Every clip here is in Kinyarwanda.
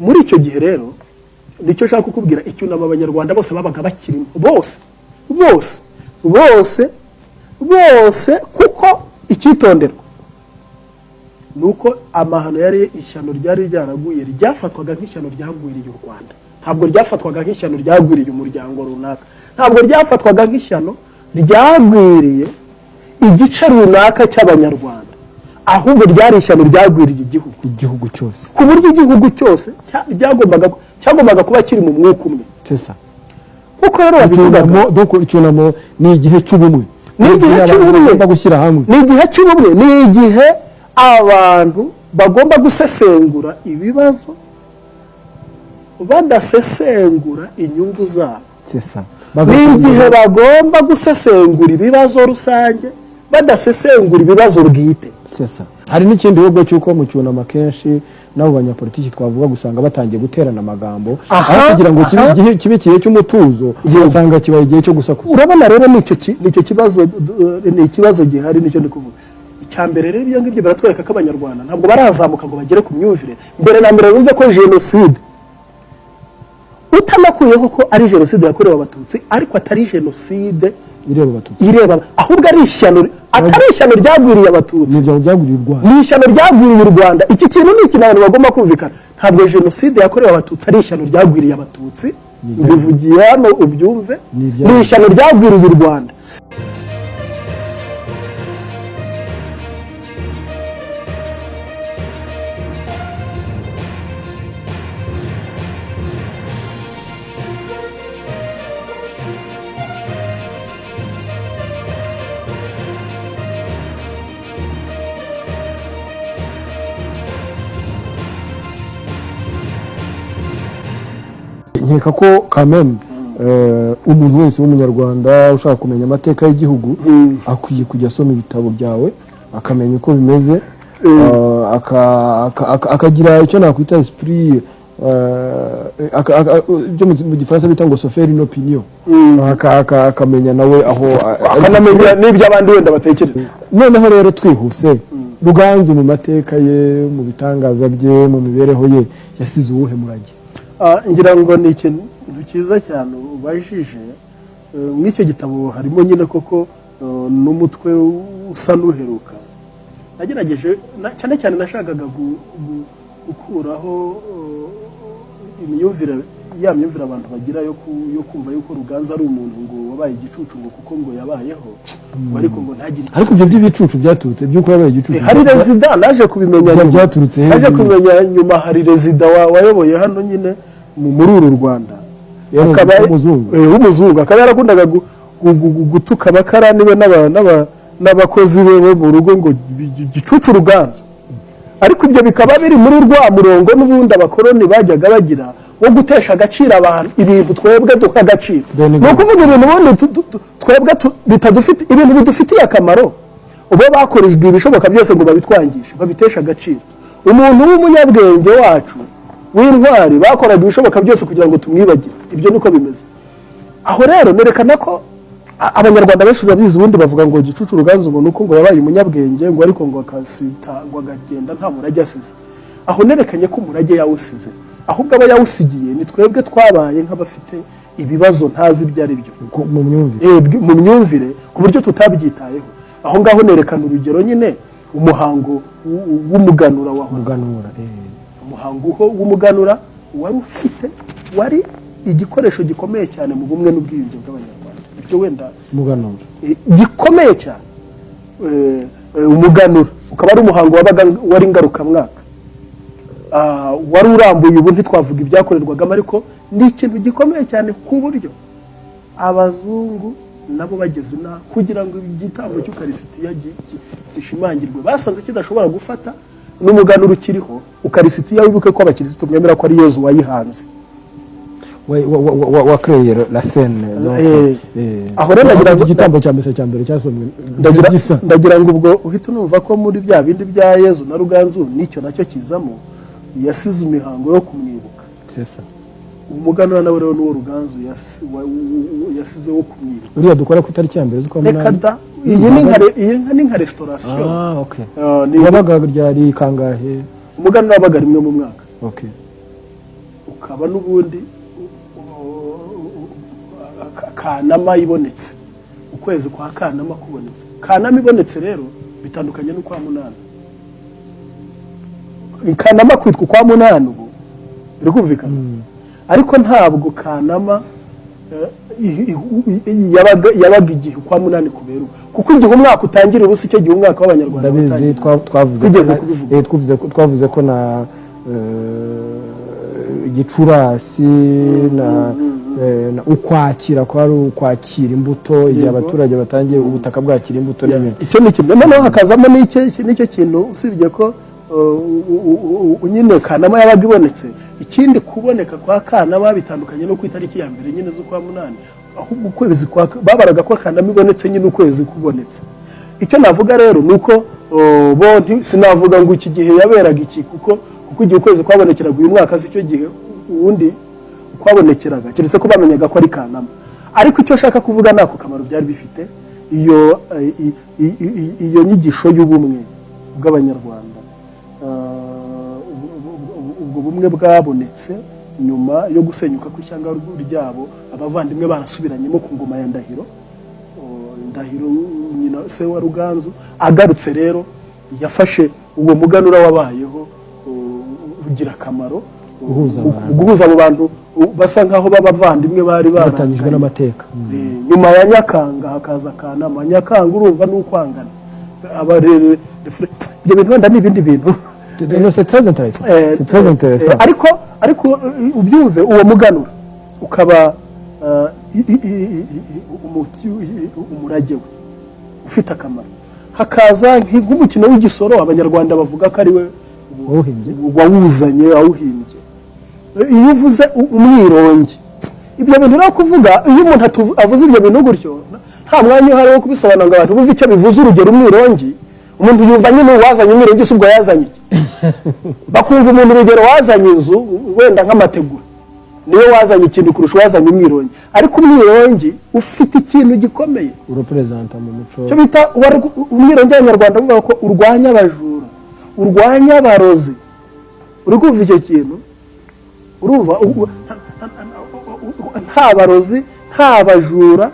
muri icyo gihe rero nicyo nshaka kukubwira icyunamo abanyarwanda bose babaga bakirimo bose kuko icyitonderwa nuko amahano yari ishyano ryari ryaraguye ryafatwaga nk'ishyano ryagwiriye u Rwanda, ntabwo ryafatwaga nk'ishyano ryagwiriye umuryango runaka, ntabwo ryafatwaga nk'ishyano ryagwiriye igice runaka cy'abanyarwanda, ahubwo ryari ishyano ryagwiriye igihugu cyose, ku buryo igihugu cyose cyagombaga kuba kiri mu mwuka umwe. Sesa kuko rero babivugaga doko icyunamo ni igihe cy'ubumwe, ni igihe cy'ubumwe, ni igihe abantu bagomba gusesengura ibibazo badasesengura inyungu zabo. Ni igihe bagomba gusesengura ibibazo rusange badasesengura ibibazo bwite. Hari n'ikindi bihugu cy'uko mu cyunamo kenshi nabo banyapolitiki twavuga gusanga batangiye guterana amagambo aho kugira ngo kibe kibe cy'umutuzo usanga kibaye igihe cyo gusakuza. Urabona rero nicyo kibazo, ni ikibazo gihari, nicyo ndi kuvuga. Icyambere rero iyo ngibyo baratwereka ko abanyarwanda ntabwo barazamuka ngo bagere ku myumvire mbere na mbere bivuze ko jenoside utanakuyeho ko ari jenoside yakorewe abatutsi ariko atari jenoside ireba ahubwo ari ishyano, atari ishyano ryagwiriye abatutsi, ni ishyano ryagwiriye u Rwanda. Iki kintu ni ikintu abantu bagomba kumvikana, ntabwo jenoside yakorewe abatutsi ari ishyano ryagwiriye abatutsi, mbivugiye hano ubyumve, ni ishyano ryagwiriye u Rwanda. Nkeka ko kameme umuntu wese w'umunyarwanda ushaka kumenya amateka y'igihugu akwiye kujya asoma ibitabo byawe akamenya uko bimeze, akagira icyo nakwita esprit byo mu gifaransa bita ngo se faire une opinion, akamenya nawe aho akanamenya n'ibyo abandi wenda batekereza. Noneho rero twihuse Ruganzu mu mateka ye, mu bitangaza bye, mu mibereho ye yasize uwuhe murage? Ngira ngo ni ikintu cyiza cyane ubajije. Mw'icyo gitabo harimo nyine koko n'umutwe usa n'uheruka. Nagerageje cyane cyane nashakaga gukuraho imyumvire abantu bagira yo kumva yuko Ruganzu ari umuntu ngo wabaye igicucu ngo kuko ngo yabayeho ariko ngo ntagire. Ariko ibyo by'ibicucu byaturutse by'uko yabaye igicucu, hari rezida naje kubimenya nyuma, hari rezida wayoboye hano nyine muri uru Rwanda, akaba umuzungu, akaba yarakundaga gutuka abakarani be n'abakozi be mu rugo ngo gicucu Ruganzu. Ariko ibyo bikaba biri muri rwa murongo n'ubundi abakoroni bajyaga bagira wo gutesha agaciro abantu, ibintu twebwe duha agaciro. Ni ukuvuga ibintu ubundi twebwe ibintu bidufitiye akamaro, ubo bakorejwe ibishoboka byose ngo babitwangishe, babitesha agaciro. Umuntu w'umunyabwenge wacu w'intwari bakoraga ibishoboka byose kugira ngo tumwibagire. Ibyo niko bimeze. Aho rero nerekana ko abanyarwanda benshi babizi, ubundi bavuga ngo gicucu Ruganzu ngo nuko ngo yabaye umunyabwenge ngo ariko ngo akasita ngo agagenda nta murage asize. Aho nerekanye ko umurage yawusize, ahubwo aba yawusigiye ni twebwe twabaye nk'abafite ibibazo ntazi ibyo ari byo mu myumvire ku buryo tutabyitayeho. Aho ngaho nerekana urugero nyine umuhango w'umuganura umuhango w'umuganura wari igikoresho gikomeye cyane mu bumwe n'ubwiyunge bw'abanyarwanda. Ibyo wenda umuganura gikomeye cyane, umuganura ukaba ari umuhango wari ngarukamwaka, wari urambuye. Ubu ntitwavuga ibyakorerwagamo, ariko ni ikintu gikomeye cyane ku buryo abazungu nabo bageze na kugira ngo igitambo cy'ukarisitiya gishimangirwe basanze kidashobora gufata n'umuganura ukiriho. Ukarisitiya wibuke ko abakirisitu mwemera ko ari Yezu wayihanze, wa créer la scène. Aho rero ndagira ngo igitambo cya mbere cyasomwe, ndagira ngo ubwo uhita unumva ko muri bya bindi bya Yezu na Ruganzu nicyo nacyo kizamo, yasize imihango yo kumwibuka. Umuganura nawe rero n'uwo Ruganzu yasize wo kumwibuka. Uriya dukora ku itariki ya mbere z'ukwa munani. Iyi ni nka restauration. Wabaga ryari kangahe? Umuganura wabaga rimwe mu mwaka. hakaba n'ubundi Kanama ibonetse, ukwezi kwa Kanama kubonetse. Kanama ibonetse rero bitandukanye n'ukwa munani. Kanama kwitwa kwa munani ubu biri kumvikana, ariko ntabwo Kanama yabaga igihe kwa munani kubera, kuko igihe umwaka utangira ubusa icyo gihe umwaka w'Abanyarwanda ndabizi. Twavuze ko na Gicurasi na ukwakira ko ari ukwakira imbuto, igihe abaturage batangiye ubutaka bwakira imbuto n'ibindi. Icyo ni kimwe. Noneho hakazamo n'icyo kintu, usibye ko nyine Kanama yabaga ibonetse. Ikindi kuboneka kwa Kanama bitandukanye no ku itariki ya mbere nyine z'ukwa munani, ahubwo ukwezi babaraga ko Kanama ibonetse nyine ukwezi kubonetse. Icyo navuga rero nuko bo sinavuga ngo iki gihe yaberaga iki, kuko igihe ukwezi kwabonekeraga uyu mwaka si cyo gihe ubundi kwabonekeraga, keretse ko bamenyaga ko ari Kanama. Ariko icyo shaka kuvuga nako kamaro byari bifite iyo nyigisho y'ubumwe bw'Abanyarwanda. Ubwo bumwe bwabonetse nyuma yo gusenyuka kw'ishyanga ryabo, abavandimwe barasubiranyemo ku ngoma ya Ndahiro. Ndahiro nyina se wa Ruganzu agarutse rero yafashe uwo muganura wabayeho ugira akamaro, guhuza abo bantu basa nkaho babavandimwe bari baratanyijwe n'amateka. Nyuma ya Nyakanga hakaza Kanama. Nyakanga urumva n'ukwangana abarere ibyo bintu wenda n'ibindi bintu. Ariko ubyumve, uwo muganura ukaba umurage we ufite akamaro. Hakaza nk'umukino w'igisoro, Abanyarwanda bavuga ko ari we wawuzanye, awuhimbye. Iyo uvuze umwirongi, ibyo bintu rero kuvuga, iyo umuntu avuze ibyo bintu gutyo nta mwanya uhari wo kubisobanura ngo abantu bumve icyo bivuze. Urugero umwirongi, umuntu yumva nyine wazanye umwirongi si ubwo yazanye bakumva umuntu urugero wazanye inzu wenda nk'amategura niwe wazanye ikintu kurusha wazanye umwirongi. Ariko umwirongi ufite ikintu gikomeye urepresenta mu muco, cyo bita umwirongi w'Abanyarwanda uvuga ko urwanya abajura, urwanya abarozi. Uri kumva icyo kintu? Urumva nta barozi nta bajura,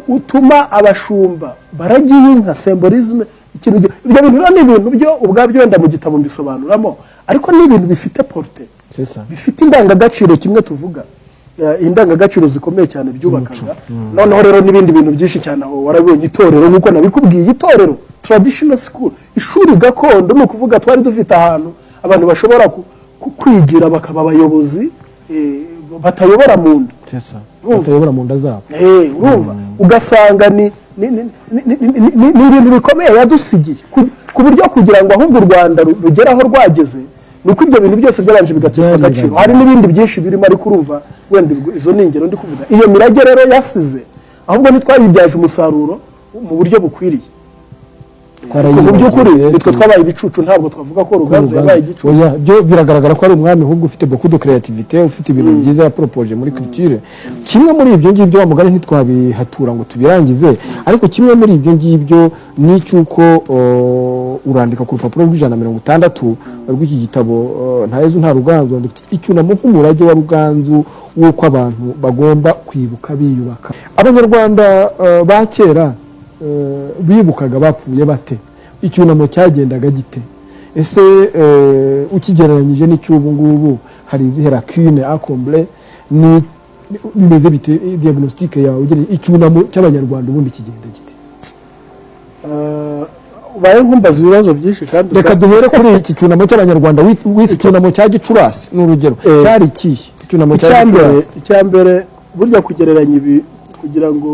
utuma abashumba baragiye inka, symbolisme. Ibyo bintu ni ibintu byo ubwabyo wenda mu gitabo mbisobanuramo, ariko ni ibintu bifite porte, bifite indangagaciro. Kimwe tuvuga indangagaciro zikomeye cyane byubakaga. Noneho rero n'ibindi bintu byinshi cyane aho warabonye itorero, nkuko nabikubwiye, itorero traditional school, ishuri gakondo. Ni ukuvuga twari dufite ahantu abantu bashobora kwigira bakaba abayobozi batayobora mu nda, batayobora mu nda zabo. Urumva ugasanga ni ibintu bikomeye yadusigiye, ku buryo kugira ngo ahubwo u Rwanda rugere aho rwageze, nuko ibyo bintu byose byabanje bigatezwa agaciro. Hari n'ibindi byinshi birimo, ariko urumva wenda izo ni ingero ndi kuvuga. Iyo mirage rero yasize, ahubwo ntitwayibyaje umusaruro mu buryo bukwiriye. Mu by'ukuri nitwe twabaye ibicucu, ntabwo twavuga ko Ruganzu yabaye igicucu. Byo biragaragara ko ari umwami ahubwo ufite beaucoup de créativité, ufite ibintu byiza yapropoje muri culture. Kimwe muri ibyo ngibyo wamugari ntitwabihatura ngo tubirangize, ariko kimwe muri ibyo ngibyo ni cyuko urandika ku rupapuro rw'160 rw'iki gitabo Ntahezu nta Ruganzu, icyunamo nk'umurage wa Ruganzu w'uko abantu bagomba kwibuka biyubaka. Abanyarwanda ba kera bibukaga bapfuye bate? Icyunamo cyagendaga gite? Ese ukigereranyije n'icyubu ngubu hari izihe lacune à combler? Ni bimeze bite diagnostic yawe ugire icyunamo cy'Abanyarwanda ubundi kigenda gite? Ubaye nkumbaza ibibazo byinshi kandi reka duhere kuri iki cyunamo cy'Abanyarwanda w'iki cyunamo cya Gicurasi n'urugero cyari ikihe? Icyunamo cya Gicurasi icyambere burya kugereranya ibi kugira ngo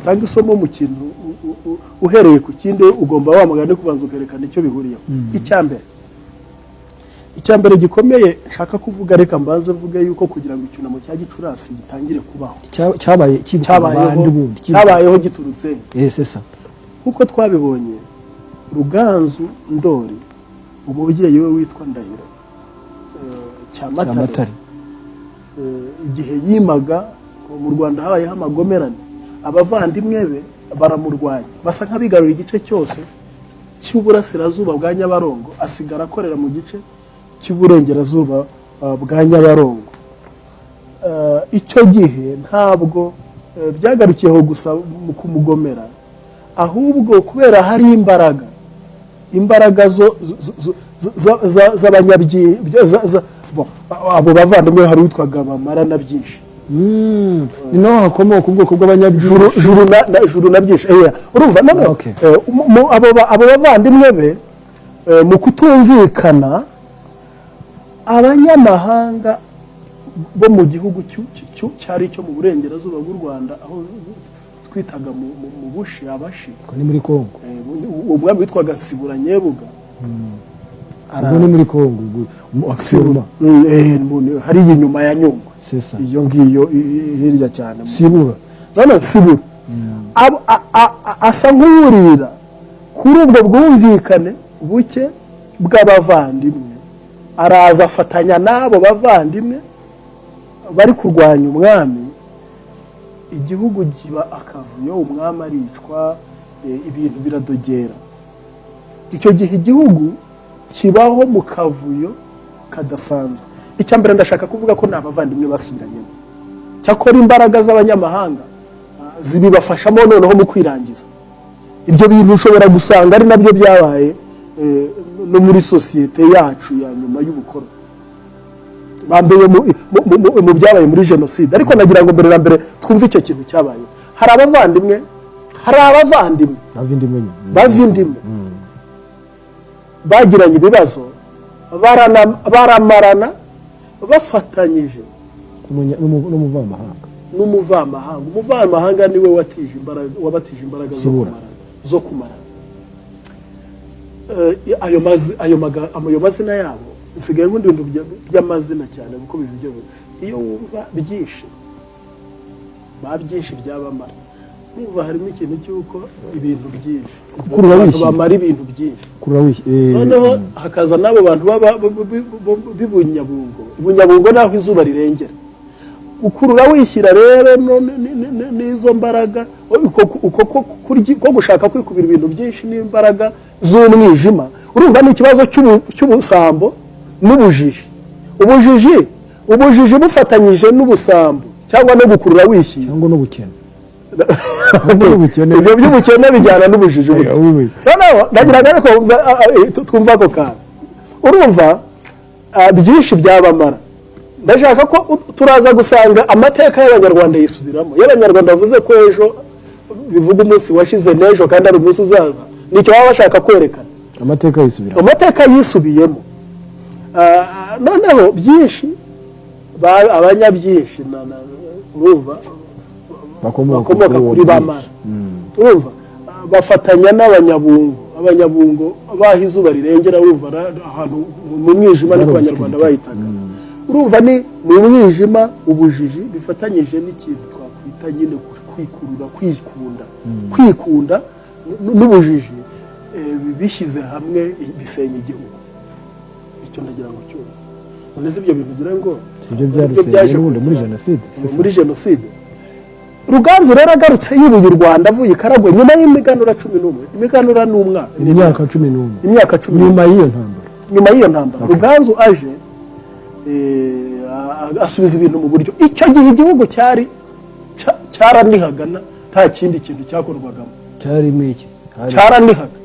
tangi isomo mu kintu uhereye ku kindi ugomba wamagana kubanza ukerekana icyo bihuriyeho. Icyambere gikomeye nshaka kuvuga, reka mbanze mvuge yuko kugira ngo icyunamo cya Gicurasi gitangire kubaho cyabayeho giturutse nkuko twabibonye. Ruganzu Ndori umubyeyi we witwa Ndahiro Cyamatare, igihe yimaga mu Rwanda habayeho amagomerane, abavandimwe be baramurwanya, basa nk'abigarura igice cyose cy'uburasirazuba bwa Nyabarongo, asigara akorera mu gice cy'uburengerazuba bwa Nyabarongo. icyo gihe ntabwo byagarukiyeho gusa mu kumugomera, ahubwo kubera hari imbaraga abo bavandimwe hari witwaga bamara na byinshi, ni naho hakomoka ubwoko bw'abanyabyinshi, juru na byinshi. Urumva abo bavandimwe be mu kutumvikana, abanyamahanga bo mu gihugu cyari cyo mu burengerazuba bw'u Rwanda, aho twitaga mu bushi abashi, ni muri Kongo. Umwami witwaga Nsibura Nyebuga, ni muri Kongo hariya inyuma ya Nyungwe, iyo ngiyo hirya cyane Sibura. None Sibura asa nk'uwurira kuri ubwo bwumvikane buke bw'abavandimwe, araza afatanya n'abo bavandimwe bari kurwanya umwami, igihugu kiba akavuyo, umwami aricwa, ibintu biradogera. Icyo gihe igihugu kibaho mu kavuyo kadasanzwe. Icya mbere ndashaka kuvuga ko nta bavandimwe basubiranyemo, cyakora imbaraga z'abanyamahanga zibibafashamo noneho mu kwirangiza. Ibyo bintu ushobora gusanga ari nabyo byabaye no muri sosiyete yacu ya nyuma y'ubukoroni, bambeye mu byabaye muri jenoside. Ariko nagira ngo mbere na mbere twumve icyo kintu cyabaye. Hari abavandimwe bavindimwe bagiranye ibibazo, baramarana bafatanyije n'umuvamahanga niwe wabatije imbaraga zo kumara. Ayo mazina yabo nsigaye nk'undi bintu by'amazina cyane, kuko ibintu iyo wumva byinshi byabamara, numva harimo ikintu cy'uko ibintu byinshi, abantu bamara ibintu byinshi. Noneho hakaza n'abo bantu b'Ibunyabungo naho izuba rirengera, gukurura wishyira rero n'izo mbaraga, ko gushaka kwikubira ibintu byinshi n'imbaraga z'umwijima. Urumva ni ikibazo cy'ubusambo n'ubujiji. Ubujiji bufatanyije n'ubusambo cyangwa no gukurura wishyira, cyangwa n'ubukene. Ibyo by'ubukene bijyana n'ubujiji. Noneho ndagira ngo twumva ako kantu. Urumva byinshi byabamara. Ndashaka ko turaza gusanga amateka y'Abanyarwanda yisubiramo. Y'Abanyarwanda bavuze ko ejo bivuga umunsi washize n'ejo kandi ari umunsi uzaza, nicyo baba bashaka kwerekana. Amateka yisubiyemo. Noneho byinshi abanyabyinshi urumva bakomoka kuri bamara, urumva bafatanya n'abanyabungo baha izuba rirengera, urumva ahantu mu mwijima niko Abanyarwanda bahitaga. Urumva ni umwijima, ubujiji bifatanyije n'ikintu twakwita nyine kwikunda n'ubujiji, bishyize hamwe bisenya igihugu. Icyo ndagira ngo cyose nonese ibyo bintu ugira ngo sibyo byaje muri jenoside. Ruganzu rero agarutse yibuye u Rwanda avuye Karagwe nyuma y'imiganura 11. Imiganura imyaka 11 nyuma y'iyo ntambara Ruganzu aje asubiza ibintu mu buryo. Icyo gihe igihugu cyaranihagana, nta kindi kintu cyakorwagamo, cyaranihaga.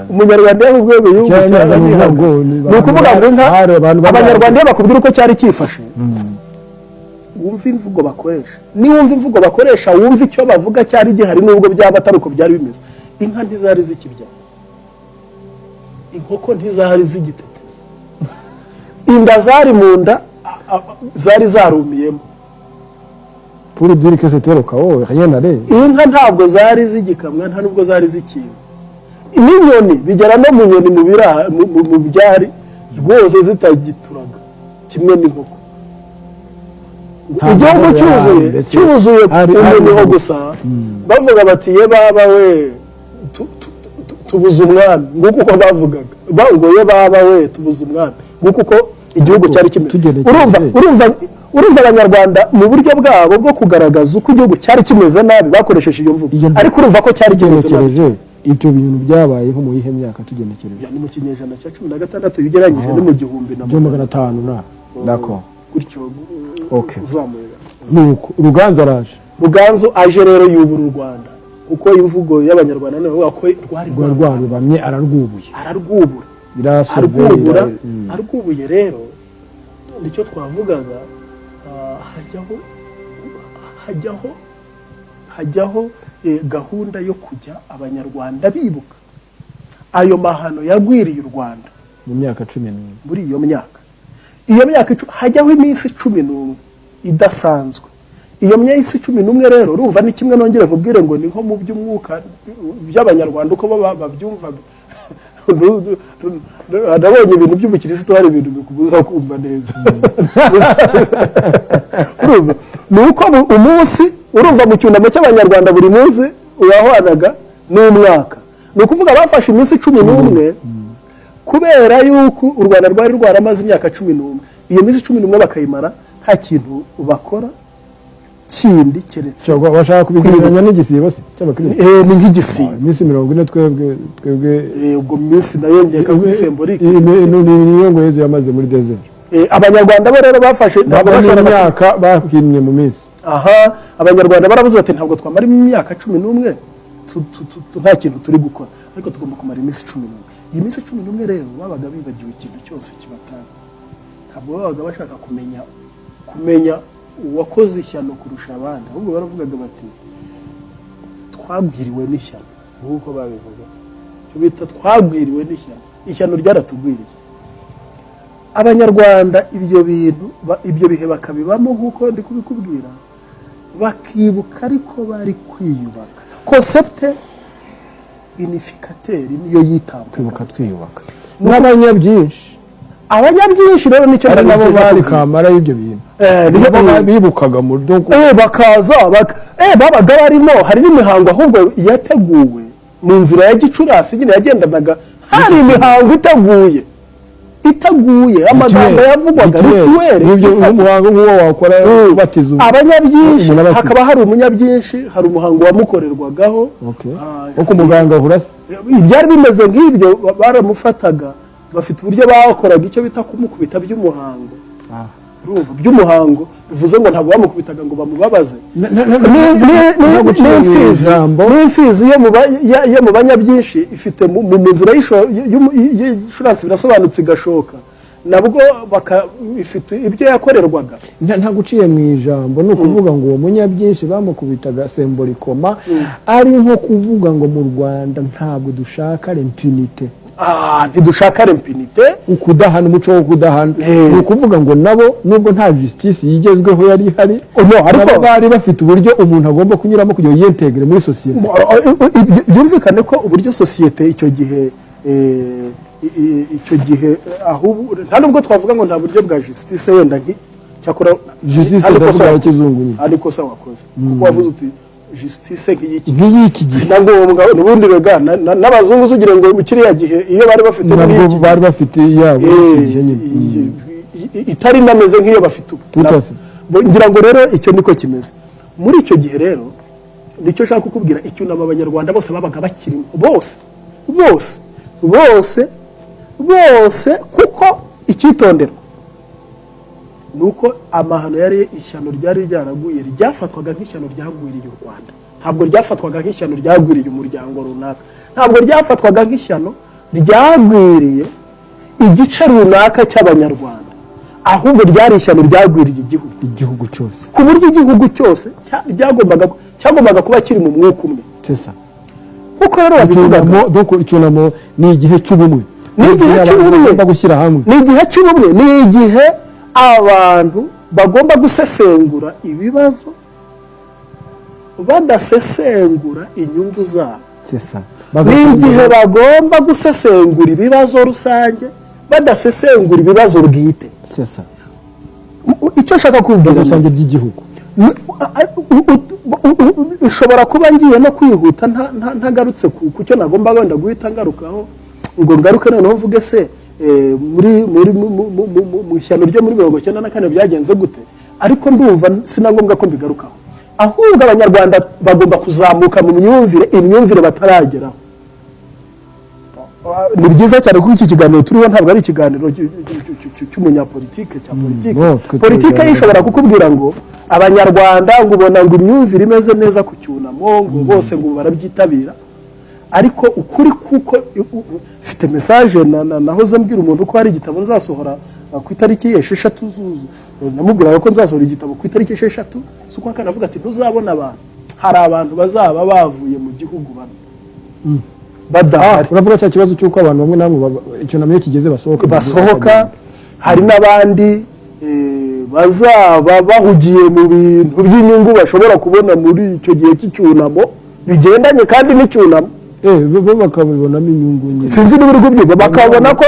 Umunyarwanda y'urwego y'igihugu cyaranihaga. Ni ukuvuga ngo Abanyarwanda bakubwira uko cyari cyifashe, wumva imvugo bakoresha. Niwumva imvugo bakoresha, wumva icyo bavuga cyari gihari, nubwo byaba atari uko byari bimeze. Inka ntizari zikibya, inkoko ntizari zigiteteza, inda zari mu nda zari zarumiyemo. Pour dire que c'était le chaos, rien n'allait. Inka ntabwo zari zigikamwa, nta nubwo zari zikiba. N'inyoni bigera no mu nyoni mu byari rwose zitagituraga kimwe n'inkoko. Igihugu cyuzuye umuntu gusa, bavuga bati ye baba we tubuze umwami, nguko uko bavugaga, ngo ye baba we tubuze umwami, nguko uko igihugu cyari kimeze. Urumva Abanyarwanda mu buryo bwabo bwo kugaragaza uko igihugu cyari kimeze nabi bakoresheje iyo mvugo, ariko urumva ko cyari kimeze nabi. Ibyo bintu byabaye nko mu yihe myaka tugenekereje? Ni mu kinyejana cya 16 ugereranyije no mu 1500 na gutyo uzamurira nuko Ruganzu araje Ruganzu aje rero yubura u Rwanda uko imvugo y'abanyarwanda nayo ko rwarubamye ararwubura arwubuye rero nicyo twavugaga hajyaho gahunda yo kujya abanyarwanda bibuka ayo mahano yagwiriye u Rwanda mu myaka 11 muri iyo myaka hajyaho iminsi 11 idasanzwe iyo myaka 11 rero urumva ni kimwe nongere nkubwire ngo ni nko mu by'umwuka by'abanyarwanda uko babyumva nabonye ibintu by'ubukirisitu hari ibintu bikubuza kumva neza nuko umunsi urumva mu cyunamo cy'abanyarwanda buri munsi urahwanaga n'umwaka ni ukuvuga bafashe iminsi 11 kubera yuko u Rwanda rwari rwaramaze imyaka 11 iyo minsi 11 bakayimara nta kintu bakora kindi keretse bashaka kubigereranya n'igisibo se cy'abakristo ni nk'igisibo iminsi 40 twebwe ubwo minsi nayo ngeka kuri symbolique niyo ngo Yezu yamaze muri desert abanyarwanda bo rero bafashe ntabwo imyaka bahinnye mu minsi abanyarwanda baravuze bati ntabwo twamara imyaka 11 nta kintu turi gukora ariko tugomba kumara iminsi 11 iyi minsi 11 rero babaga bibagiwe ikintu cyose kibatanga ntabwo babaga bashaka kumenya uwakoze ishyano kurusha abandi ahubwo baravugaga bati twabwiriwe n'ishyano nk'uko babivuga cyo bita twabwiriwe ishyano ryaratugwiriye abanyarwanda ibyo bihe bakabibamo nk'uko ndi kubikubwira bakibuka ariko bari kwiyubaka concepte unificateur niyo yitambuka twiyubaka n'abanyabyinshi rero nicyo nabo bari kamara y'ibyo bintu bibukaga mu rugo bakaza babaga barimo hari n'imihango ahubwo yateguwe mu nzira ya Gicurasi nyine yagendanaga hari imihango iteguye amagambo yavugwaga rituwere n'ibyo umuhango nk'uwo wakora batiza abanyabyinshi hakaba hari umunyabyinshi hari umuhango wamukorerwagaho uko umuganga ahurase ibyari bimeze nk'ibyo baramufataga bafite uburyo bakoraga icyo bita kumukubita by'umuhango by'umuhango bivuze ngo ntabwo bamukubitaga ngo bamubabaze n'imfizi yo mu banyabyinshi ifite mu nzira y'Ishurasi birasobanutse igashoka nabwo ifite ibyo yakorerwaga nta guciye mu ijambo no kuvuga ngo uwo munyabyinshi bamukubitaga sembolikoma ari nko kuvuga ngo mu Rwanda ntabwo dushaka impunité ntidushaka impunité ukudahana umuco wo kudahana ni ukuvuga ngo nabo nubwo nta justice yigezweho yari ihari ariko bari bafite uburyo umuntu agomba kunyuramo kugira ngo yintegre muri societe byumvikane ko uburyo societe icyo gihe ahubwo nta nubwo twavuga ngo nta buryo bwa justice wenda cyakora justice ndavuga kizungu ariko se wakoze kuko wavuze uti justice nk'iyiki sinangombwa n'ubundi rega n'abazungu zugire ngo kiriya gihe iyo bari bafite yabo itari nameze nk'iyo bafite ngira ngo rero icyo niko kimeze muri icyo gihe rero nicyo nshaka kukubwira icyunamo abanyarwanda bose babaga bakirimo bose kuko icyitonderwa nuko amahano yari ishyano ryari ryaraguye ryafatwaga nk'ishyano ryagwiriye u Rwanda ntabwo ryafatwaga nk'ishyano ryagwiriye umuryango runaka ntabwo ryafatwaga nk'ishyano ryagwiriye igice runaka cy'abanyarwanda ahubwo ryari ishyano ryagwiriye igihugu cyose ku buryo igihugu cyose cyagombaga kuba kiri mu mwuka umwe kuko rero babivugaga donc icyunamo ni igihe cy'ubumwe ni igihe cy'ubumwe ni igihe abantu bagomba gusesengura ibibazo badasesengura inyungu zabo ni igihe bagomba gusesengura ibibazo rusange badasesengura ibibazo bwite icyo nshaka kubwira rusange by'igihugu ushobora kuba ngiye no kwihuta ntagarutse ku cyo nagomba wenda guhita ngarukaho ngo ngaruke noneho mvuge se mu ishyano ryo muri 1994 byagenze gute ariko ndumva sinangombwa ko mbigarukaho ahubwo abanyarwanda bagomba kuzamuka mu imyumvire batarageraho ni byiza cyane kuko iki kiganiro turiho ntabwo ari ikiganiro cy'umunyapolitike cya politike ishobora kukubwira ngo abanyarwanda ngo ubona ngo imyumvire imeze neza ku cyunamo ngo bose ngo barabyitabira ariko ukuri kuko ufite message nahoze mbwira umuntu ko hari igitabo nzasohora ku itariki 6 zuzu namubwira ko nzasohora igitabo ku itariki 6 suko akanavuga ati ntuzabona abantu hari abantu bazaba bavuye mu gihugu bano badahari uravuga cya kibazo cyuko abantu bamwe namwe icyo namenye kigeze basohoka hari n'abandi bazaba bahugiye mu bintu by'inyungu bashobora kubona muri icyo gihe cy'icyunamo bigendanye kandi n'icyunamo bo bakabibonamo inyungu nyine sinzi n'uburi kubyumva bakabona ko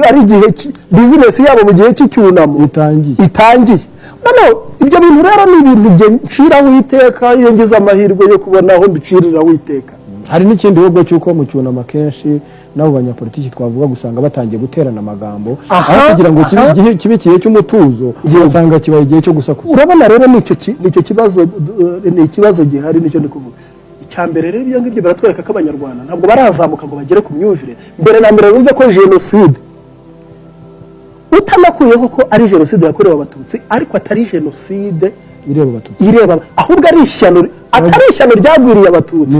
ari igihe business yabo mu gihe cy'icyunamo itangiye none ibyo bintu rero ni ibintu nciraho iteka iyo ngize amahirwe yo kubona aho mbicirira witeka hari n'ikindi bihugu cy'uko mu cyunamo akenshi nabo banyapolitiki twavuga gusanga batangiye guterana amagambo aho kugira ngo kibe igihe cy'umutuzo usanga kibaye igihe cyo gusakuza urabona rero nicyo kibazo ni ikibazo gihari nicyo ndi kuvuga icyambere rero ibyo ngibyo baratwereka ko abanyarwanda ntabwo barazamuka ngo bagere ku myumvire mbere na mbere bivuze ko jenoside utanakuyeho ko ari jenoside yakorewe abatutsi ariko atari jenoside ireba ahubwo ari ishyano atari ishyano ryagwiriye abatutsi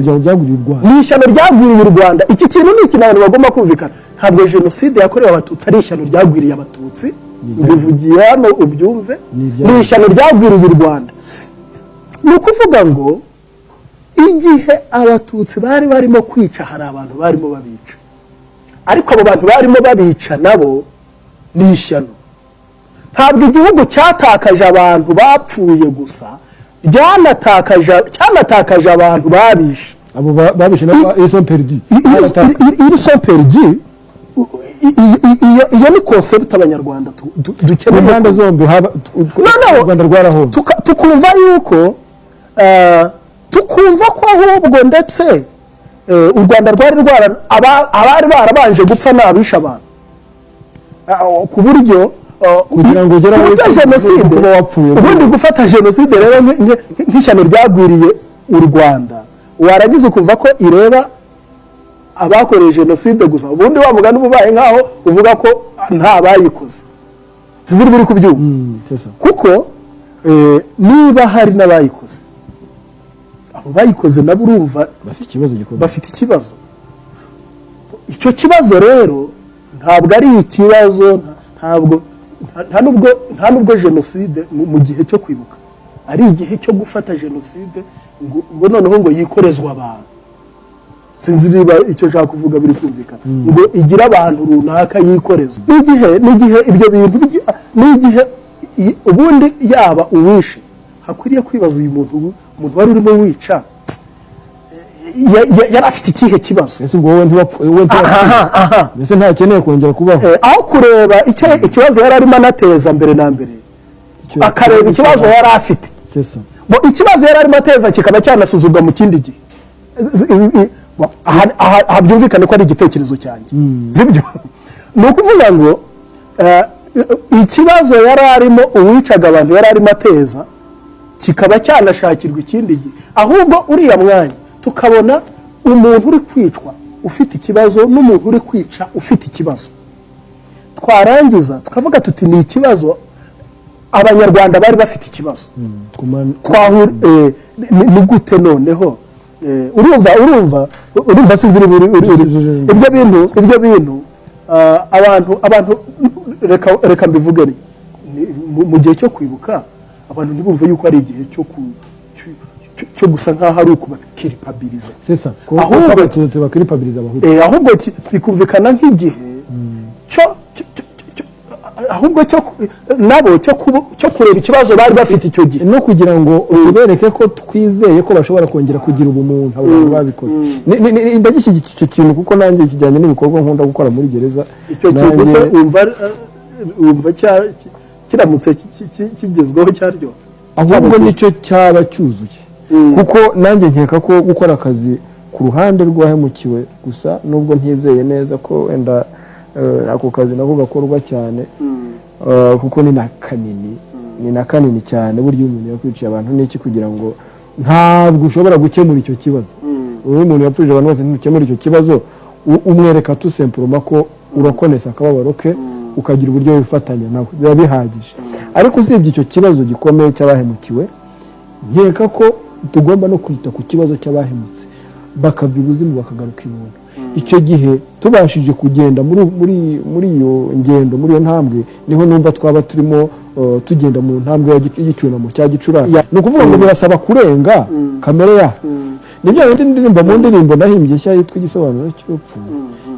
ni ishyano ryagwiriye u Rwanda iki kintu ni ikintu abantu bagomba kumvikana ntabwo jenoside yakorewe abatutsi ari ishyano ryagwiriye abatutsi bivugiye hano ubyumve ni ishyano ryagwiriye u Rwanda ni ukuvuga ngo igihe abatutsi bari barimo kwica hari abantu barimo babica ariko abo bantu barimo babica nabo ni ishyano ntabwo igihugu cyatakaje abantu bapfuye gusa cyanatakaje abantu babishe abo babishe nabo ils sont perdus iyo ni concept abanyarwanda dukeneye impande zombi u Rwanda rwarahombe tukumva yuko tukumva ko ahubwo ndetse u Rwanda rwari abari barabanje gupfa n'abisha abantu ku buryo kugira ngo ugere muri jenoside ubundi gufata jenoside rero nk'ishyano ryagwiriye u Rwanda waragize ukumva ko ireba abakoreye jenoside gusa ubundi wa mugani ubaye nkaho uvuga ko nta bayikoze ziziri buri kubyumva kuko niba hari n'abayikoze abo bayikoze nabo urumva bafite ikibazo icyo kibazo rero ntabwo ari ikibazo nta nubwo jenoside mu gihe cyo kwibuka ari igihe cyo gufata jenoside ngo noneho ngo yikorezwa abantu sinzi niba icyo nshaka kuvuga biri kumvikana ngo igira abantu runaka yikorezwa n'igihe ibyo bintu n'igihe ubundi yaba uwishe hakwiriye kwibaza uyu muntu wari urimo wica yari afite ikihe kibazo ese ubwo wowe mbese ntakeneye kongera kubaho aho kureba ikibazo yari arimo anateza mbere na mbere akareba ikibazo yari afite ikibazo yari arimo ateza kikaba cyanasuzumwa mu kindi gihe aha byumvikane ko ari igitekerezo cyanjye zibyo ni ukuvuga ngo ikibazo yari arimo uwicaga abantu yari arimo ateza kikaba cyanashakirwa ikindi gihe ahubwo uriya mwanya tukabona umuntu uri kwicwa ufite ikibazo n'umuntu uri kwica ufite ikibazo twarangiza tukavuga tuti ni ikibazo abanyarwanda bari bafite ikibazo ni gute noneho urumva sinzira ibyo bintu abantu reka mbivuge mu gihe cyo kwibuka abantu ntibumve yuko ari igihe cyo gusa nk'aho ari ukubakiripabiliza ahubwo bikumvikana nk'igihe ahubwo cyo kureba ikibazo bari bafite icyo gihe no kugira ngo tubereke ko twizeye ko bashobora kongera kugira ubumuntu abo bantu babikoze ndagishyigikiye icyo kintu kuko nanjye kijyanye n'ibikorwa nkunda gukora muri gereza icyo kintu gusa wumva kiramutse kigezweho cyaryo ahubwo nicyo cyaba cyuzuye kuko nanjye nkeka ko gukora akazi ku ruhande rw'ahemukiwe gusa nubwo ntizeye neza ko wenda ako kazi nako gakorwa cyane kuko ni na kanini cyane burya umuntu yakwiciye abantu n'iki kugira ngo ntabwo ushobora gukemura icyo kibazo ubu umuntu yapfuje abantu bose ntukemura icyo kibazo umwereka tu simplement ko urokonesa akababaro ke ukagira uburyo wifatanya nawe biba bihagije ariko usibye icyo kibazo gikomeye cy'abahemukiwe nkeka ko tugomba no kwita ku kibazo cy'abahemutse bakava ubuzima bakagaruka ibuntu icyo gihe tubashije kugenda muri iyo ngendo muri iyo ntambwe niho numva twaba turimo tugenda mu ntambwe y'icyunamo cya Gicurasi ni ukuvuga ngo birasaba kurenga kamere yacu nibyo ndirimbo nahimbye nshya yitwa igisobanuro cy'urupfu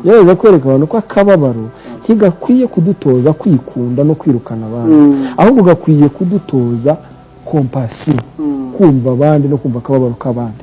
yeza kwereka abantu ko akababaro ntigakwiye kudutoza kwikunda no kwirukana abandi ahubwo gakwiye kudutoza kompasiyo kumva abandi no kumva akababaro k'abandi